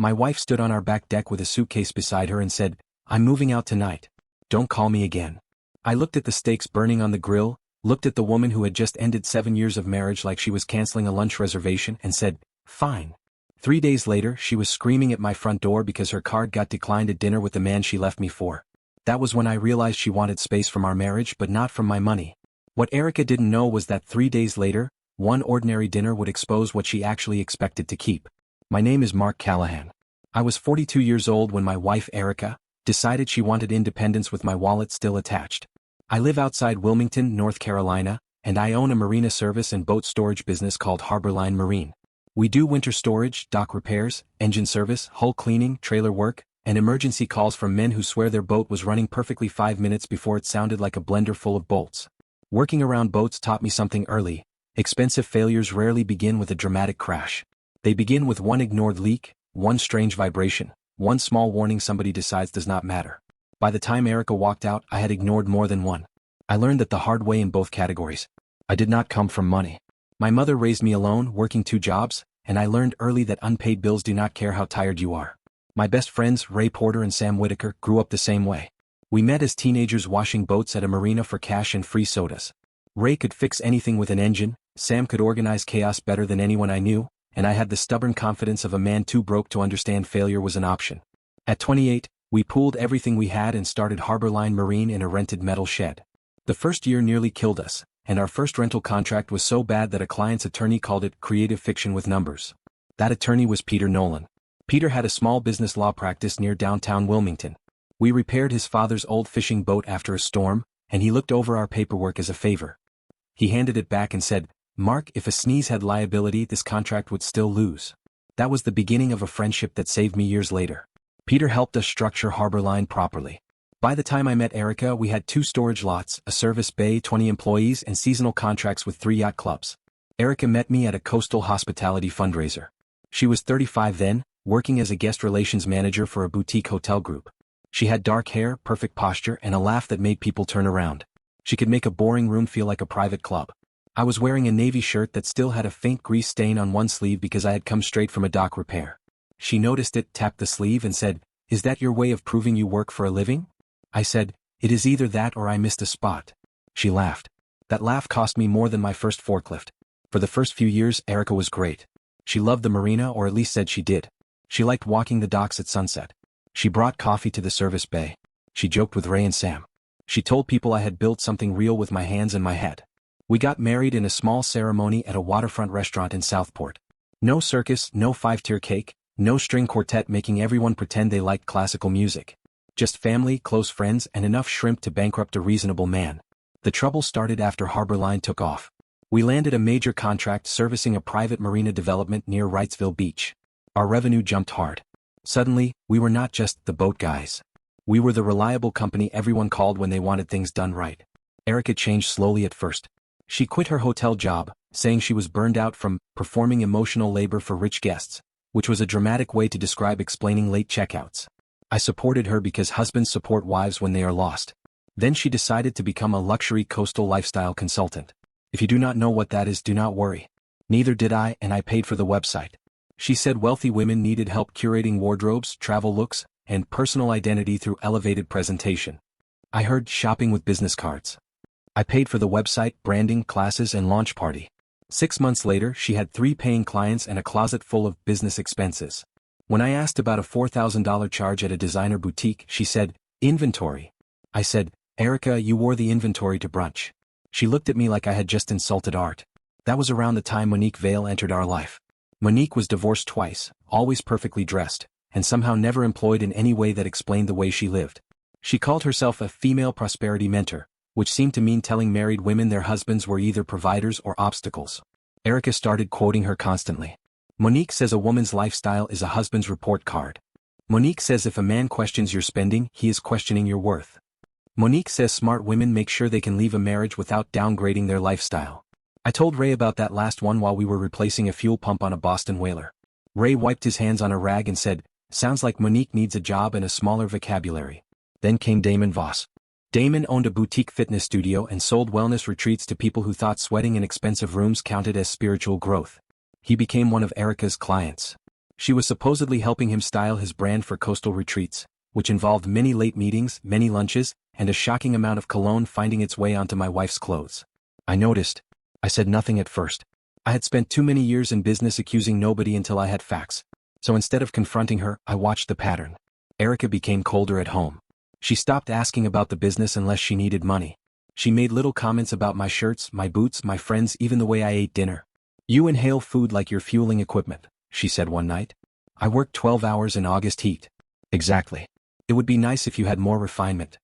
My wife stood on our back deck with a suitcase beside her and said, "I'm moving out tonight. Don't call me again." I looked at the steaks burning on the grill, looked at the woman who had just ended 7 years of marriage like she was canceling a lunch reservation, and said, "Fine." 3 days later, she was screaming at my front door because her card got declined at dinner with the man she left me for. That was when I realized she wanted space from our marriage but not from my money. What Erica didn't know was that 3 days later, one ordinary dinner would expose what she actually expected to keep. My name is Mark Callahan. I was 42 years old when my wife Erica decided she wanted independence with my wallet still attached. I live outside Wilmington, North Carolina, and I own a marina service and boat storage business called Harborline Marine. We do winter storage, dock repairs, engine service, hull cleaning, trailer work, and emergency calls from men who swear their boat was running perfectly 5 minutes before it sounded like a blender full of bolts. Working around boats taught me something early. Expensive failures rarely begin with a dramatic crash. They begin with one ignored leak, one strange vibration, one small warning somebody decides does not matter. By the time Erica walked out, I had ignored more than one. I learned that the hard way in both categories. I did not come from money. My mother raised me alone, working 2 jobs, and I learned early that unpaid bills do not care how tired you are. My best friends, Ray Porter and Sam Whitaker, grew up the same way. We met as teenagers washing boats at a marina for cash and free sodas. Ray could fix anything with an engine, Sam could organize chaos better than anyone I knew, and I had the stubborn confidence of a man too broke to understand failure was an option. At 28, we pooled everything we had and started Harborline Marine in a rented metal shed. The first year nearly killed us, and our first rental contract was so bad that a client's attorney called it creative fiction with numbers. That attorney was Peter Nolan. Peter had a small business law practice near downtown Wilmington. We repaired his father's old fishing boat after a storm, and he looked over our paperwork as a favor. He handed it back and said, "Mark, if a sneeze had liability, this contract would still lose." That was the beginning of a friendship that saved me years later. Peter helped us structure Harborline properly. By the time I met Erica, we had 2 storage lots, a service bay, 20 employees, and seasonal contracts with 3 yacht clubs. Erica met me at a coastal hospitality fundraiser. She was 35 then, working as a guest relations manager for a boutique hotel group. She had dark hair, perfect posture, and a laugh that made people turn around. She could make a boring room feel like a private club. I was wearing a navy shirt that still had a faint grease stain on one sleeve because I had come straight from a dock repair. She noticed it, tapped the sleeve, and said, "Is that your way of proving you work for a living?" I said, "It is either that or I missed a spot." She laughed. That laugh cost me more than my first forklift. For the first few years, Erica was great. She loved the marina, or at least said she did. She liked walking the docks at sunset. She brought coffee to the service bay. She joked with Ray and Sam. She told people I had built something real with my hands and my head. We got married in a small ceremony at a waterfront restaurant in Southport. No circus, no 5-tier cake, no string quartet making everyone pretend they liked classical music. Just family, close friends, and enough shrimp to bankrupt a reasonable man. The trouble started after Harborline took off. We landed a major contract servicing a private marina development near Wrightsville Beach. Our revenue jumped hard. Suddenly, we were not just the boat guys. We were the reliable company everyone called when they wanted things done right. Erica changed slowly at first. She quit her hotel job, saying she was burned out from performing emotional labor for rich guests, which was a dramatic way to describe explaining late checkouts. I supported her because husbands support wives when they are lost. Then she decided to become a luxury coastal lifestyle consultant. If you do not know what that is, do not worry. Neither did I, and I paid for the website. She said wealthy women needed help curating wardrobes, travel looks, and personal identity through elevated presentation. I heard shopping with business cards. I paid for the website, branding, classes, and launch party. 6 months later, she had 3 paying clients and a closet full of business expenses. When I asked about a $4,000 charge at a designer boutique, she said, "Inventory." I said, "Erica, you wore the inventory to brunch." She looked at me like I had just insulted art. That was around the time Monique Vale entered our life. Monique was divorced twice, always perfectly dressed, and somehow never employed in any way that explained the way she lived. She called herself a female prosperity mentor, which seemed to mean telling married women their husbands were either providers or obstacles. Erica started quoting her constantly. Monique says a woman's lifestyle is a husband's report card. Monique says if a man questions your spending, he is questioning your worth. Monique says smart women make sure they can leave a marriage without downgrading their lifestyle. I told Ray about that last one while we were replacing a fuel pump on a Boston whaler. Ray wiped his hands on a rag and said, "Sounds like Monique needs a job and a smaller vocabulary." Then came Damon Voss. Damon owned a boutique fitness studio and sold wellness retreats to people who thought sweating in expensive rooms counted as spiritual growth. He became one of Erica's clients. She was supposedly helping him style his brand for coastal retreats, which involved many late meetings, many lunches, and a shocking amount of cologne finding its way onto my wife's clothes. I noticed. I said nothing at first. I had spent too many years in business accusing nobody until I had facts. So instead of confronting her, I watched the pattern. Erica became colder at home. She stopped asking about the business unless she needed money. She made little comments about my shirts, my boots, my friends, even the way I ate dinner. "You inhale food like you're fueling equipment," she said one night. "I worked 12 hours in August heat." Exactly. "It would be nice if you had more refinement."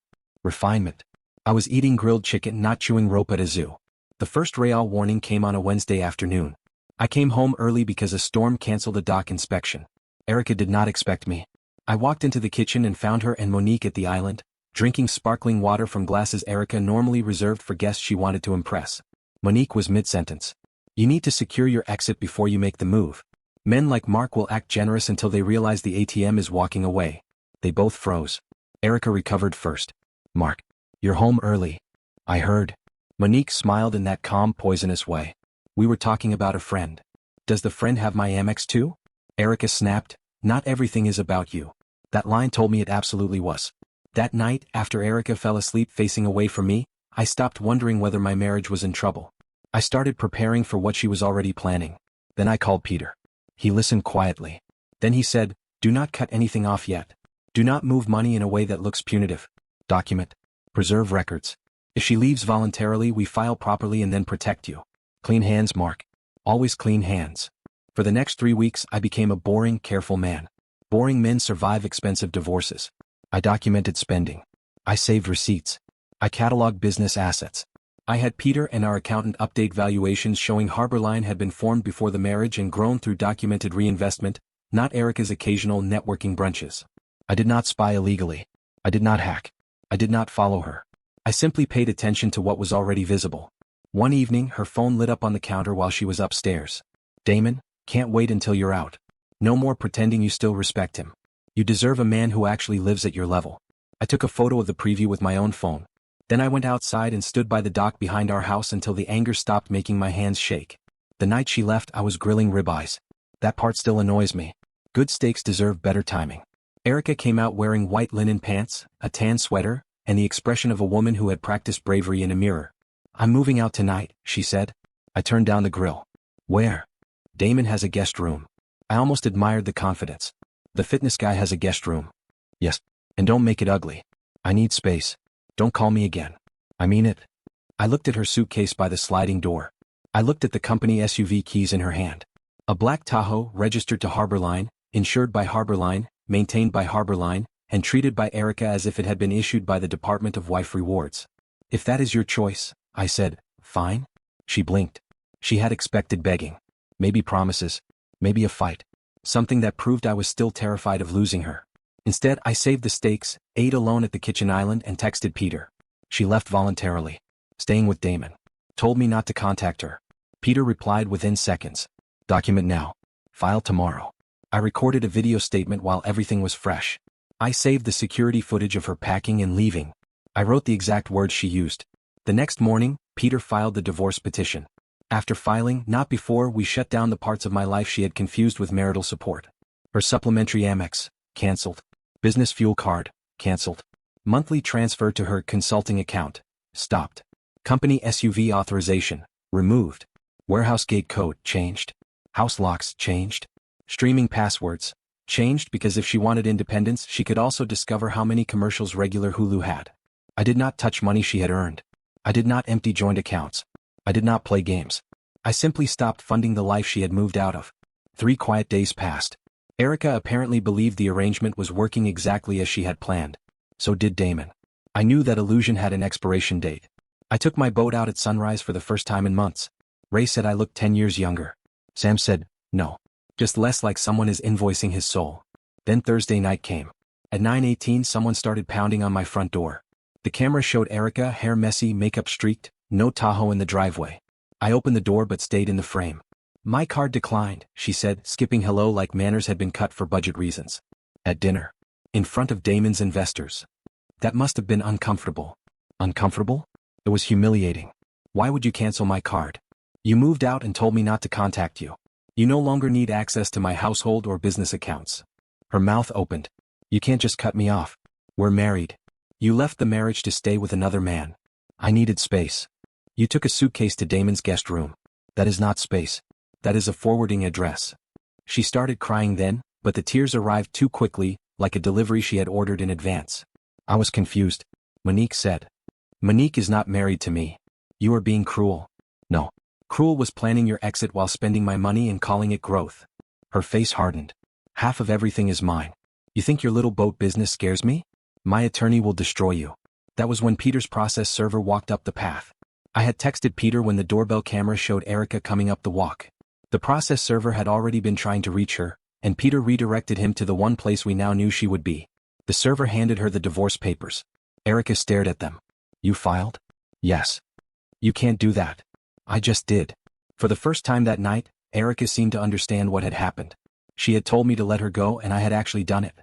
Refinement. I was eating grilled chicken, not chewing rope at a zoo. The first Real warning came on a Wednesday afternoon. I came home early because a storm canceled a dock inspection. Erica did not expect me. I walked into the kitchen and found her and Monique at the island, drinking sparkling water from glasses Erica normally reserved for guests she wanted to impress. Monique was mid-sentence. "You need to secure your exit before you make the move. Men like Mark will act generous until they realize the ATM is walking away." They both froze. Erica recovered first. "Mark, you're home early. I heard." Monique smiled in that calm, poisonous way. "We were talking about a friend." "Does the friend have my Amex too?" Erica snapped. "Not everything is about you." That line told me it absolutely was. That night, after Erica fell asleep facing away from me, I stopped wondering whether my marriage was in trouble. I started preparing for what she was already planning. Then I called Peter. He listened quietly. Then he said, "Do not cut anything off yet. Do not move money in a way that looks punitive. Document. Preserve records. If she leaves voluntarily, we file properly and then protect you. Clean hands, Mark. Always clean hands." For the next 3 weeks, I became a boring, careful man. Boring men survive expensive divorces. I documented spending. I saved receipts. I cataloged business assets. I had Peter and our accountant update valuations showing Harborline had been formed before the marriage and grown through documented reinvestment, not Erica's occasional networking brunches. I did not spy illegally. I did not hack. I did not follow her. I simply paid attention to what was already visible. One evening, her phone lit up on the counter while she was upstairs. "Damon, can't wait until you're out. No more pretending you still respect him. You deserve a man who actually lives at your level." I took a photo of the preview with my own phone. Then I went outside and stood by the dock behind our house until the anger stopped making my hands shake. The night she left, I was grilling ribeyes. That part still annoys me. Good steaks deserve better timing. Erica came out wearing white linen pants, a tan sweater, and the expression of a woman who had practiced bravery in a mirror. "I'm moving out tonight," she said. I turned down the grill. "Where?" "Damon has a guest room." I almost admired the confidence. "The fitness guy has a guest room." "Yes. And don't make it ugly. I need space. Don't call me again." "I mean it." I looked at her suitcase by the sliding door. I looked at the company SUV keys in her hand. A black Tahoe registered to Harborline, insured by Harborline, maintained by Harborline, and treated by Erica as if it had been issued by the Department of Wife Rewards. "If that is your choice," I said, "fine." She blinked. She had expected begging. Maybe promises. Maybe a fight. Something that proved I was still terrified of losing her. Instead, I saved the stakes, ate alone at the kitchen island and texted Peter. She left voluntarily. Staying with Damon. Told me not to contact her. Peter replied within seconds. "Document now. File tomorrow." I recorded a video statement while everything was fresh. I saved the security footage of her packing and leaving. I wrote the exact words she used. The next morning, Peter filed the divorce petition. After filing, not before, we shut down the parts of my life she had confused with marital support. Her supplementary Amex, cancelled. Business fuel card, cancelled. Monthly transfer to her consulting account, stopped. Company SUV authorization, removed. Warehouse gate code, changed. House locks, changed. Streaming passwords, changed because if she wanted independence, she could also discover how many commercials regular Hulu had. I did not touch money she had earned. I did not empty joint accounts. I did not play games. I simply stopped funding the life she had moved out of. 3 quiet days passed. Erica apparently believed the arrangement was working exactly as she had planned. So did Damon. I knew that illusion had an expiration date. I took my boat out at sunrise for the first time in months. Ray said I looked 10 years younger. Sam said, no. Just less like someone is invoicing his soul. Then Thursday night came. At 9:18 someone started pounding on my front door. The camera showed Erica, hair messy, makeup streaked, no Tahoe in the driveway. I opened the door but stayed in the frame. "My card declined," she said, skipping hello like manners had been cut for budget reasons. At dinner. In front of Damon's investors. That must have been uncomfortable. Uncomfortable? It was humiliating. "Why would you cancel my card? You moved out and told me not to contact you. You no longer need access to my household or business accounts. Her mouth opened. You can't just cut me off. We're married. You left the marriage to stay with another man. I needed space. You took a suitcase to Damon's guest room. That is not space. That is a forwarding address. She started crying then, but the tears arrived too quickly, like a delivery she had ordered in advance. I was confused. Monique said. Monique is not married to me. You are being cruel. No. Cruel was planning your exit while spending my money and calling it growth. Her face hardened. Half of everything is mine. You think your little boat business scares me? My attorney will destroy you. That was when Peter's process server walked up the path. I had texted Peter when the doorbell camera showed Erica coming up the walk. The process server had already been trying to reach her, and Peter redirected him to the one place we now knew she would be. The server handed her the divorce papers. Erica stared at them. You filed? Yes. You can't do that. I just did. For the first time that night, Erica seemed to understand what had happened. She had told me to let her go and I had actually done it.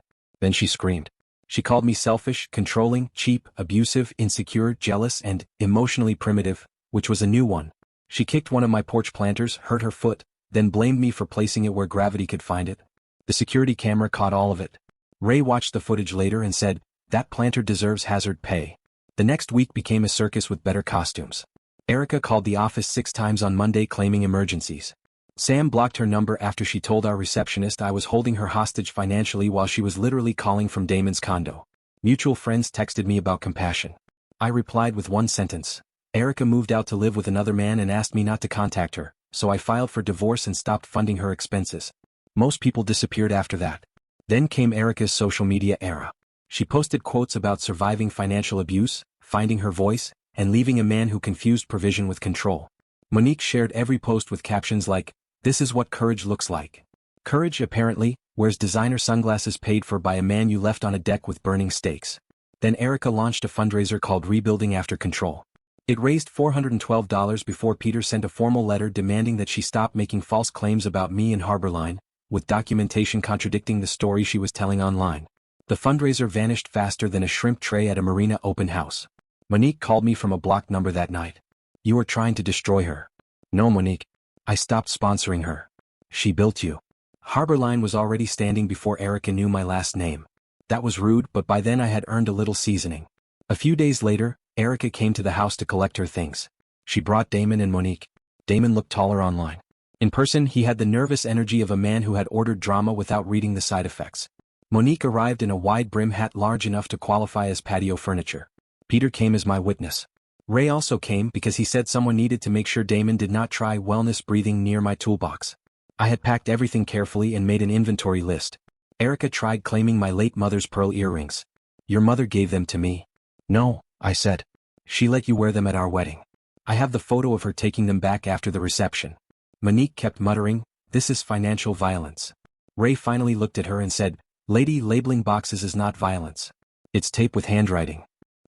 Then she screamed. She called me selfish, controlling, cheap, abusive, insecure, jealous, and emotionally primitive, which was a new one. She kicked one of my porch planters, hurt her foot, then blamed me for placing it where gravity could find it. The security camera caught all of it. Ray watched the footage later and said, that planter deserves hazard pay. The next week became a circus with better costumes. Erica called the office 6 times on Monday claiming emergencies. Sam blocked her number after she told our receptionist I was holding her hostage financially while she was literally calling from Damon's condo. Mutual friends texted me about compassion. I replied with one sentence. Erica moved out to live with another man and asked me not to contact her, so I filed for divorce and stopped funding her expenses. Most people disappeared after that. Then came Erica's social media era. She posted quotes about surviving financial abuse, finding her voice, and leaving a man who confused provision with control. Monique shared every post with captions like, "This is what courage looks like." Courage, apparently, wears designer sunglasses paid for by a man you left on a deck with burning stakes. Then Erica launched a fundraiser called Rebuilding After Control. It raised $412 before Peter sent a formal letter demanding that she stop making false claims about me and Harborline, with documentation contradicting the story she was telling online. The fundraiser vanished faster than a shrimp tray at a marina open house. Monique called me from a blocked number that night. You were trying to destroy her. No, Monique. I stopped sponsoring her. She built you. Harborline was already standing before Erica knew my last name. That was rude, but by then I had earned a little seasoning. A few days later, Erica came to the house to collect her things. She brought Damon and Monique. Damon looked taller online. In person, he had the nervous energy of a man who had ordered drama without reading the side effects. Monique arrived in a wide-brim hat large enough to qualify as patio furniture. Peter came as my witness. Ray also came because he said someone needed to make sure Damon did not try wellness breathing near my toolbox. I had packed everything carefully and made an inventory list. Erica tried claiming my late mother's pearl earrings. Your mother gave them to me. No, I said. She let you wear them at our wedding. I have the photo of her taking them back after the reception. Monique kept muttering, this is financial violence. Ray finally looked at her and said, lady, labeling boxes is not violence. It's tape with handwriting.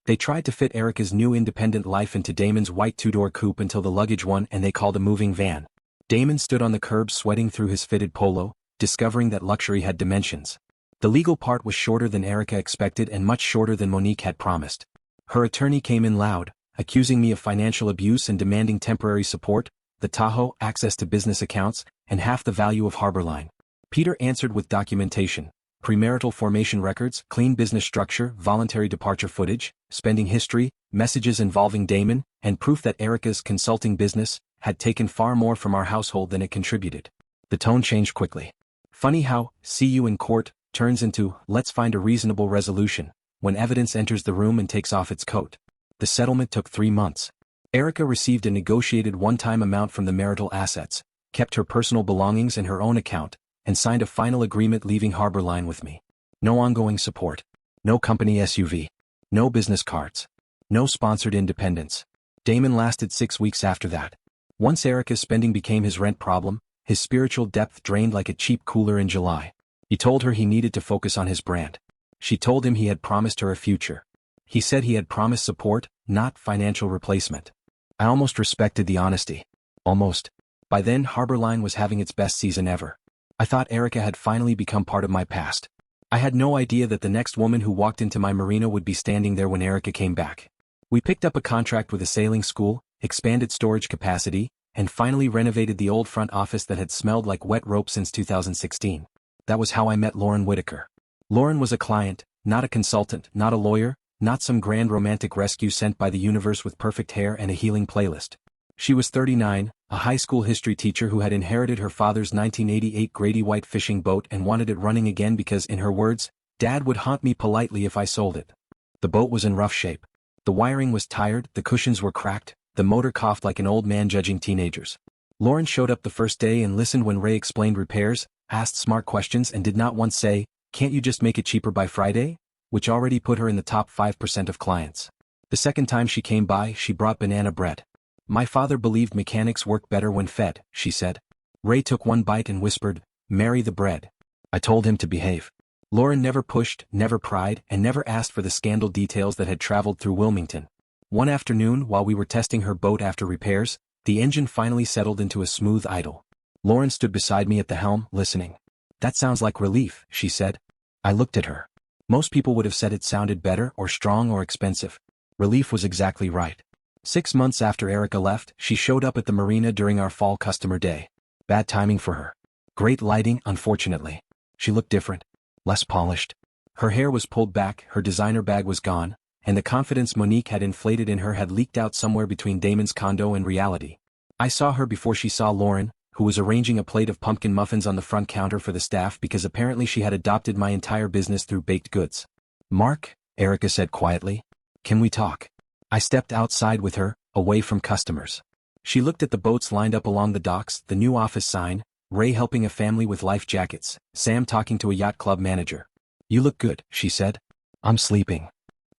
They tried to fit Erica's new independent life into Damon's white 2-door coupe until the luggage won and they called a moving van. Damon stood on the curb sweating through his fitted polo, discovering that luxury had dimensions. The legal part was shorter than Erica expected and much shorter than Monique had promised. Her attorney came in loud, accusing me of financial abuse and demanding temporary support, the Tahoe, access to business accounts, and half the value of Harborline. Peter answered with documentation. Premarital formation records, clean business structure, voluntary departure footage, spending history, messages involving Damon, and proof that Erica's consulting business had taken far more from our household than it contributed. The tone changed quickly. Funny how, see you in court, turns into, let's find a reasonable resolution, when evidence enters the room and takes off its coat. The settlement took 3 months. Erica received a negotiated one-time amount from the marital assets, kept her personal belongings in her own account, and signed a final agreement leaving Harborline with me. No ongoing support. No company SUV. No business cards. No sponsored independence. Damon lasted 6 weeks after that. Once Erica's spending became his rent problem, his spiritual depth drained like a cheap cooler in July. He told her he needed to focus on his brand. She told him he had promised her a future. He said he had promised support, not financial replacement. I almost respected the honesty. Almost. By then, Harborline was having its best season ever. I thought Erica had finally become part of my past. I had no idea that the next woman who walked into my marina would be standing there when Erica came back. We picked up a contract with a sailing school, expanded storage capacity, and finally renovated the old front office that had smelled like wet rope since 2016. That was how I met Lauren Whitaker. Lauren was a client, not a consultant, not a lawyer, not some grand romantic rescue sent by the universe with perfect hair and a healing playlist. She was 39, a high school history teacher who had inherited her father's 1988 Grady White fishing boat and wanted it running again because, in her words, Dad would haunt me politely if I sold it. The boat was in rough shape. The wiring was tired, the cushions were cracked, the motor coughed like an old man judging teenagers. Lauren showed up the first day and listened when Ray explained repairs, asked smart questions and did not once say, "Can't you just make it cheaper by Friday?" which already put her in the top 5% of clients. The second time she came by, she brought banana bread. "My father believed mechanics work better when fed," she said. Ray took one bite and whispered, "Marry the bread." I told him to behave. Lauren never pushed, never pried, and never asked for the scandal details that had traveled through Wilmington. One afternoon, while we were testing her boat after repairs, the engine finally settled into a smooth idle. Lauren stood beside me at the helm, listening. "That sounds like relief," she said. I looked at her. Most people would have said it sounded better or strong or expensive. Relief was exactly right. 6 months after Erica left, she showed up at the marina during our fall customer day. Bad timing for her. Great lighting, unfortunately. She looked different. Less polished. Her hair was pulled back, her designer bag was gone, and the confidence Monique had inflated in her had leaked out somewhere between Damon's condo and reality. I saw her before she saw Lauren, who was arranging a plate of pumpkin muffins on the front counter for the staff because apparently she had adopted my entire business through baked goods. "Mark," Erica said quietly, "can we talk?" I stepped outside with her, away from customers. She looked at the boats lined up along the docks, the new office sign, Ray helping a family with life jackets, Sam talking to a yacht club manager. "You look good," she said. "I'm sleeping."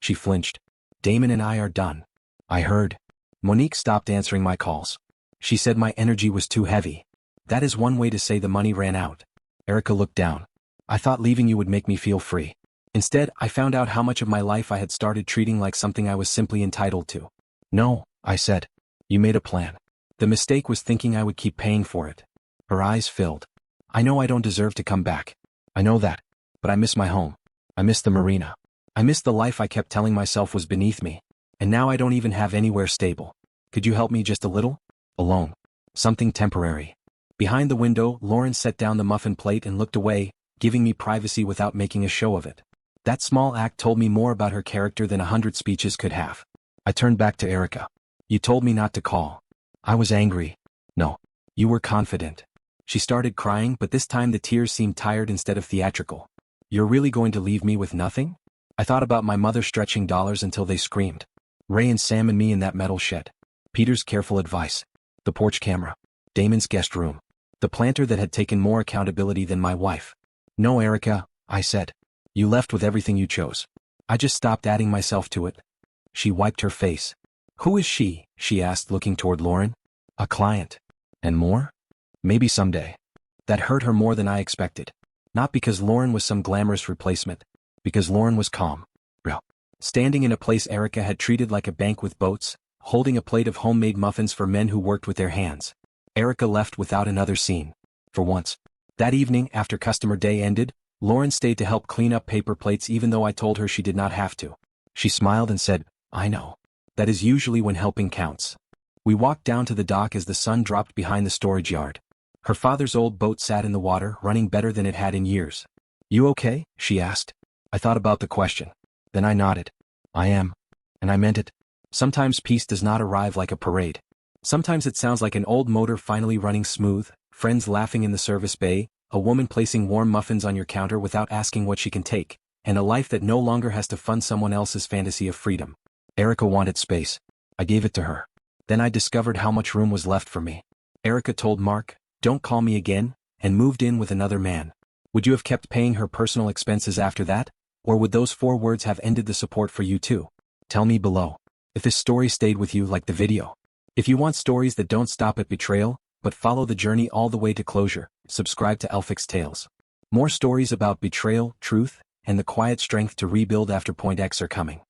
She flinched. "Damon and I are done." I heard. Monique stopped answering my calls. She said my energy was too heavy. That is one way to say the money ran out. Erica looked down. "I thought leaving you would make me feel free. Instead, I found out how much of my life I had started treating like something I was simply entitled to." "No," I said. "You made a plan. The mistake was thinking I would keep paying for it." Her eyes filled. "I know I don't deserve to come back. I know that. But I miss my home. I miss the marina. I miss the life I kept telling myself was beneath me. And now I don't even have anywhere stable. Could you help me just a little? Alone. Something temporary." Behind the window, Lauren set down the muffin plate and looked away, giving me privacy without making a show of it. That small act told me more about her character than 100 speeches could have. I turned back to Erica. "You told me not to call." I was angry. "No. You were confident." She started crying, but this time the tears seemed tired instead of theatrical. "You're really going to leave me with nothing?" I thought about my mother stretching dollars until they screamed. Ray and Sam and me in that metal shed. Peter's careful advice. The porch camera. Damon's guest room. The planter that had taken more accountability than my wife. "No, Erica," I said. "You left with everything you chose. I just stopped adding myself to it." She wiped her face. "Who is she?" she asked, looking toward Lauren. "A client. And more? Maybe someday." That hurt her more than I expected. Not because Lauren was some glamorous replacement. Because Lauren was calm. Real. Standing in a place Erica had treated like a bank with boats, holding a plate of homemade muffins for men who worked with their hands. Erica left without another scene. For once. That evening, after customer day ended, Lauren stayed to help clean up paper plates even though I told her she did not have to. She smiled and said, "I know. That is usually when helping counts." We walked down to the dock as the sun dropped behind the storage yard. Her father's old boat sat in the water, running better than it had in years. "You okay?" she asked. I thought about the question. Then I nodded. "I am. And I meant it. Sometimes peace does not arrive like a parade. Sometimes it sounds like an old motor finally running smooth, friends laughing in the service bay, a woman placing warm muffins on your counter without asking what she can take, and a life that no longer has to fund someone else's fantasy of freedom." Erica wanted space. I gave it to her. Then I discovered how much room was left for me. Erica told Mark, "Don't call me again," and moved in with another man. Would you have kept paying her personal expenses after that? Or would those 4 words have ended the support for you too? Tell me below. If this story stayed with you like the video. If you want stories that don't stop at betrayal, but follow the journey all the way to closure, subscribe to Elfix Tales. More stories about betrayal, truth, and the quiet strength to rebuild after Point X are coming.